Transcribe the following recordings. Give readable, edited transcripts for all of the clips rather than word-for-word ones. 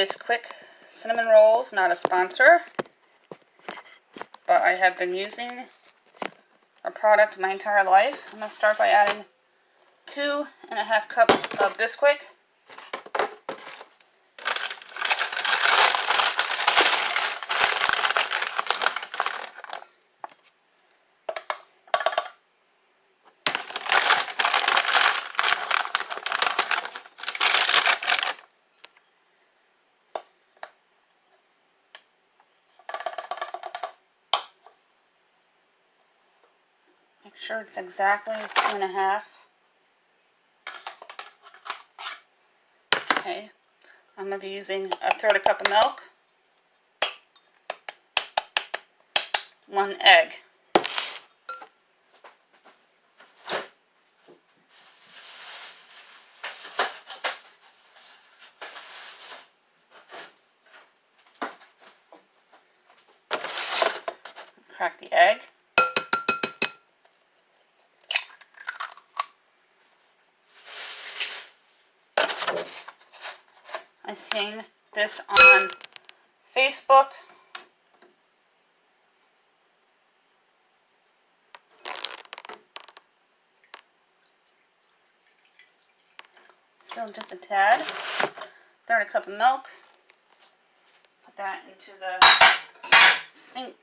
Bisquick cinnamon rolls, not a sponsor, but I have been using a product my entire life. I'm going to start by adding 2.5 cups of Bisquick. Make sure it's exactly 2.5. Okay, I'm going to be using 1/3 cup of milk, 1 egg. Crack the egg. I seen this on Facebook. Spill just a tad. 1/3 cup of milk. Put that into the sink.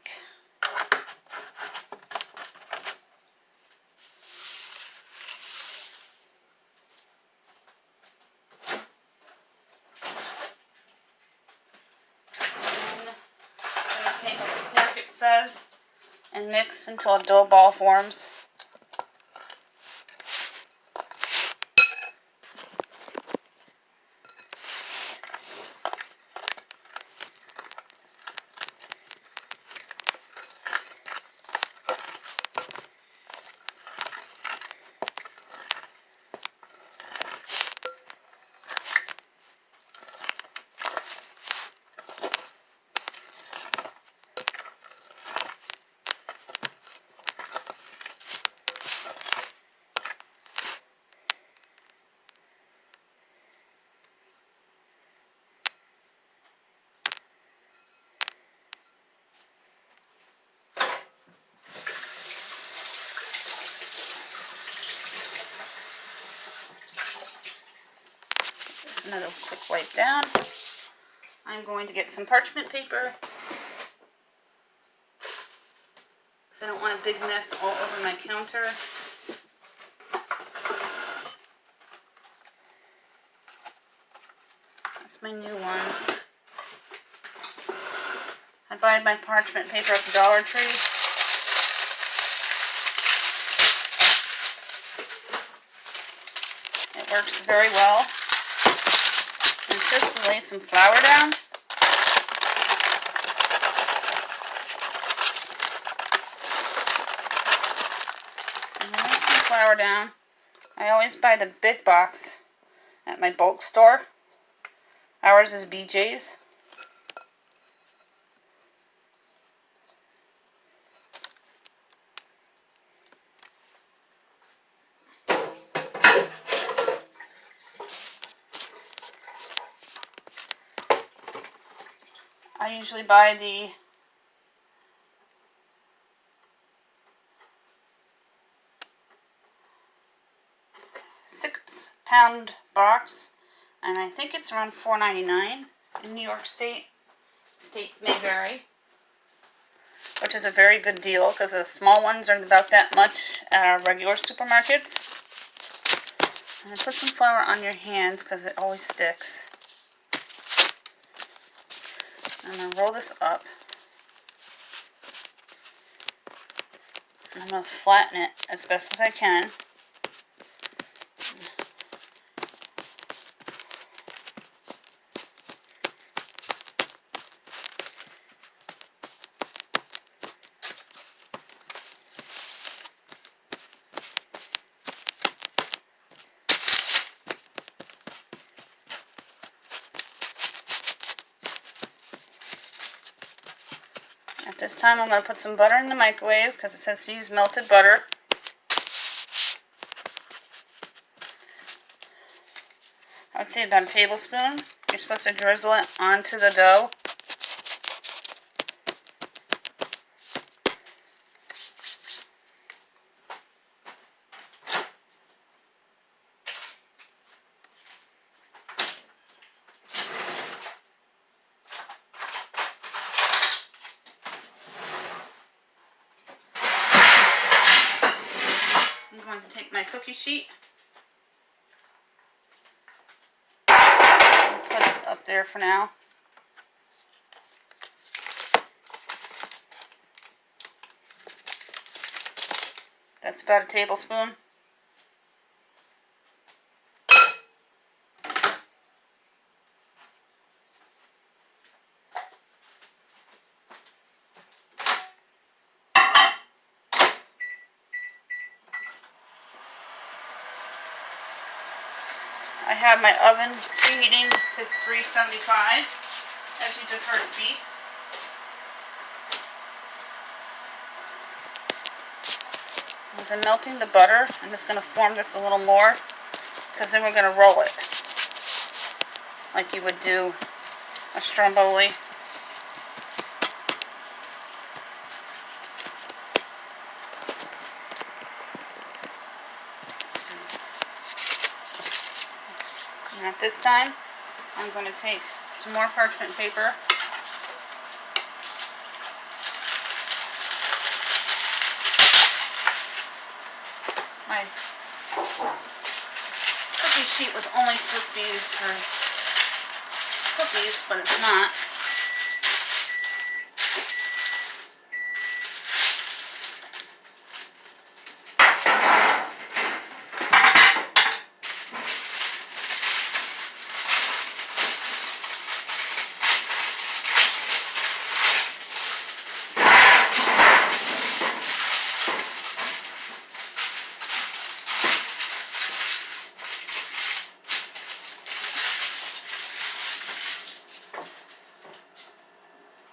Take a fork, it says, and mix until a dough ball forms. Another quick wipe down. I'm going to get some parchment paper because I don't want a big mess all over my counter. That's my new one. I buy my parchment paper at the Dollar Tree. It works very well. And just to lay some flour down. And lay some flour down. I always buy the big box at my bulk store. Ours is BJ's. I usually buy the £6 box, and I think it's around $4.99 in New York State. States may vary, which is a very good deal because the small ones are about that much at our regular supermarkets. And put some flour on your hands because it always sticks. I'm going to roll this up. And I'm going to flatten it as best as I can. At this time, I'm going to put some butter in the microwave because it says to use melted butter. I would say about a tablespoon. You're supposed to drizzle it onto the dough. I'm going to take my cookie sheet and put it up there for now. That's about a tablespoon. I have my oven preheating to 375, as you just heard it beep. As I'm melting the butter, I'm just going to form this a little more, because then we're going to roll it, like you would do a Stromboli. And at this time, I'm going to take some more parchment paper. My cookie sheet was only supposed to be used for cookies, but it's not.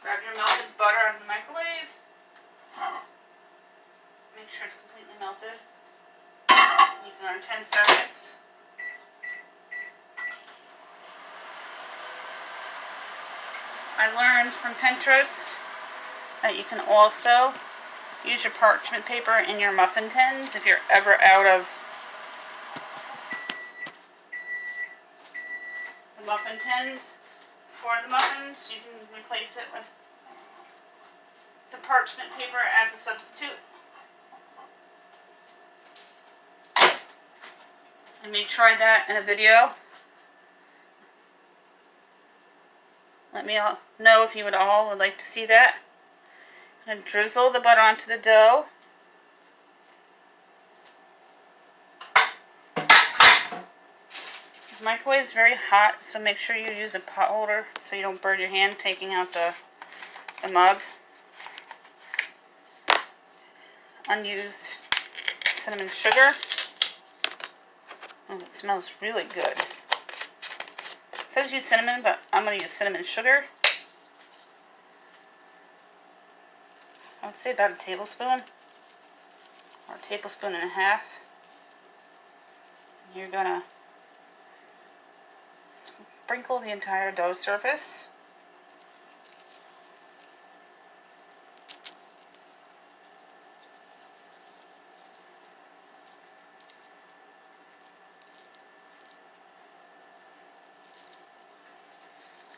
Grab your melted butter out of the microwave. Make sure it's completely melted. Use another 10 seconds. I learned from Pinterest that you can also use your parchment paper in your muffin tins if you're ever out of the muffin tins for the muffins. You can replace it with the parchment paper as a substitute. I may try that in a video. Let me know if you would all like to see that. I'm going to drizzle the butter onto the dough. The microwave is very hot, so make sure you use a pot holder so you don't burn your hand taking out the mug. Unused cinnamon sugar. Oh, it smells really good. It says use cinnamon, but I'm going to use cinnamon sugar. I would say about a tablespoon, or a tablespoon and a half. You're going to sprinkle the entire dough surface.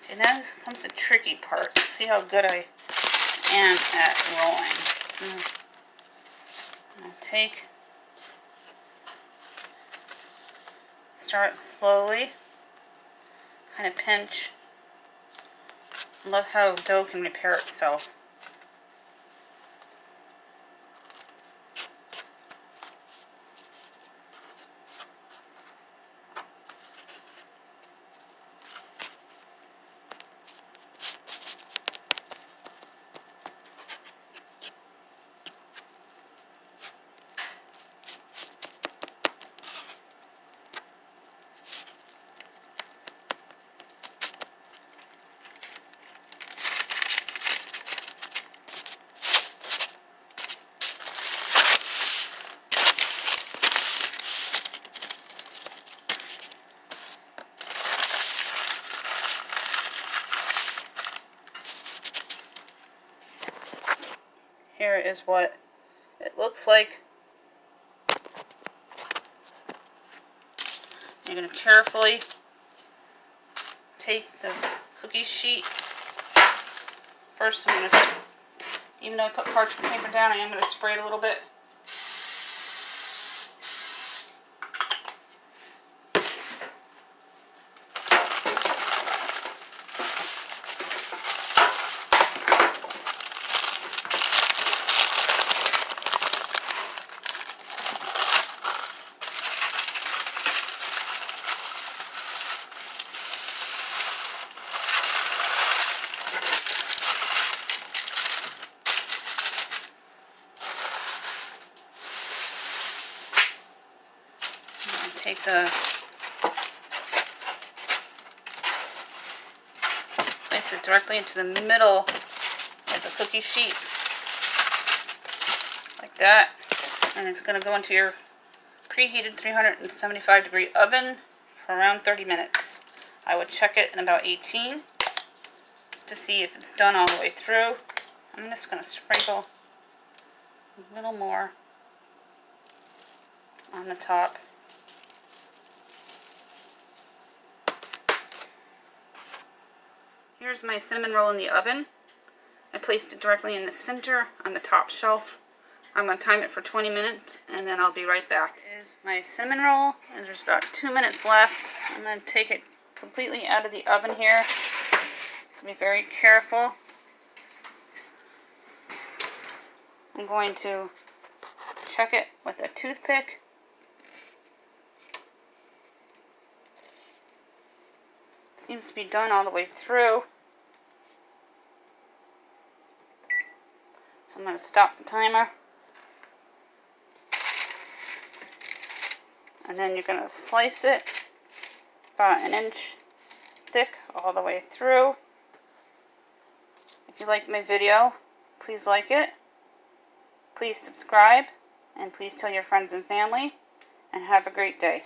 And then comes the tricky part. See how good I am at rolling. I'll start slowly, kind of pinch. I love how dough can repair itself. here is what it looks like. You're going to carefully take the cookie sheet. First, I'm going to, even though I put parchment paper down, I am going to spray it a little bit. Take place it directly into the middle of the cookie sheet, like that, and it's going to go into your preheated 375-degree oven for around 30 minutes. I would check it in about 18 to see if it's done all the way through. I'm just going to sprinkle a little more on the top. Here's my cinnamon roll in the oven. I placed it directly in the center on the top shelf. I'm going to time it for 20 minutes and then I'll be right back. Here's my cinnamon roll, and there's about 2 minutes left. I'm going to take it completely out of the oven here. So be very careful. I'm going to check it with a toothpick. Seems to be done all the way through. So I'm going to stop the timer. And then you're going to slice it about 1 inch thick all the way through. If you like my video, please like it. Please subscribe. And please tell your friends and family. And have a great day.